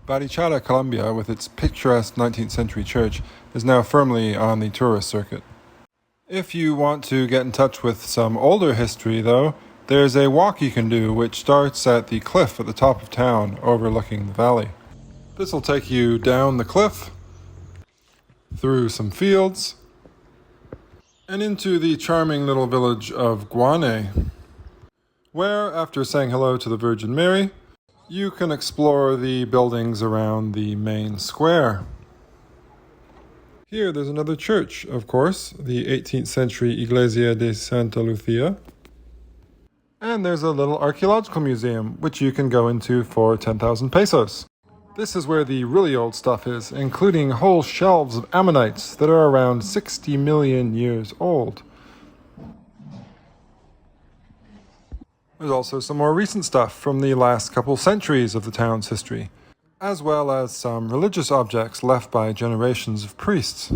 Barichara, Colombia, with its picturesque 19th century church, is now firmly on the tourist circuit. If you want to get in touch with some older history, though, there's a walk you can do which starts at the cliff at the top of town overlooking the valley. This will take you down the cliff, through some fields, and into the charming little village of Guane, where, after saying hello to the Virgin Mary, you can explore the buildings around the main square. Here there's another church, of course, the 18th century Iglesia de Santa Lucia. And there's a little archaeological museum, which you can go into for 10,000 pesos. This is where the really old stuff is, including whole shelves of ammonites that are around 60 million years old. There's also some more recent stuff from the last couple centuries of the town's history, as well as some religious objects left by generations of priests.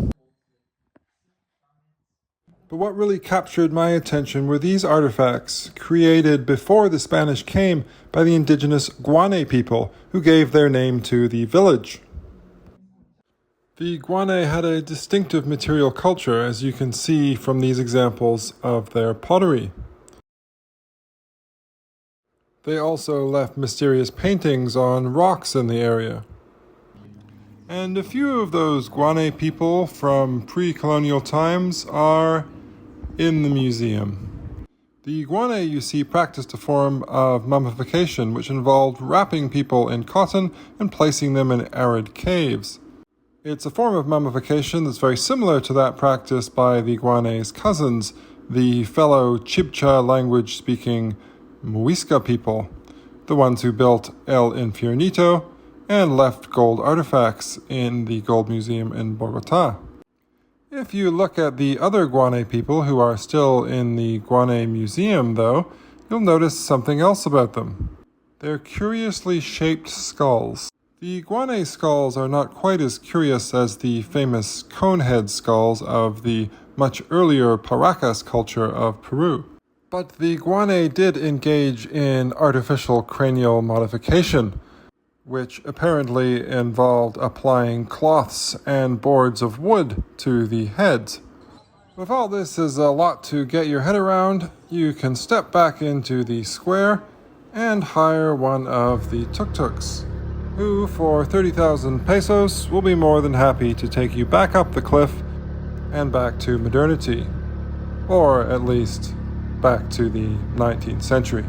But what really captured my attention were these artifacts created before the Spanish came by the indigenous Guane people who gave their name to the village. The Guane had a distinctive material culture, as you can see from these examples of their pottery. They also left mysterious paintings on rocks in the area. And a few of those Guane people from pre-colonial times are in the museum. The Guane, you see, practiced a form of mummification which involved wrapping people in cotton and placing them in arid caves. It's a form of mummification that's very similar to that practiced by the Guane's cousins, the fellow Chibcha language-speaking Muisca people, the ones who built El Infiernito and left gold artifacts in the Gold Museum in Bogota. If you look at the other Guane people who are still in the Guane Museum, though, you'll notice something else about them. They're curiously shaped skulls. The Guane skulls are not quite as curious as the famous conehead skulls of the much earlier Paracas culture of Peru. But the Guane did engage in artificial cranial modification, which apparently involved applying cloths and boards of wood to the heads. If all this is a lot to get your head around, you can step back into the square and hire one of the tuk-tuks, who for 30,000 pesos will be more than happy to take you back up the cliff and back to modernity, or at least back to the 19th century.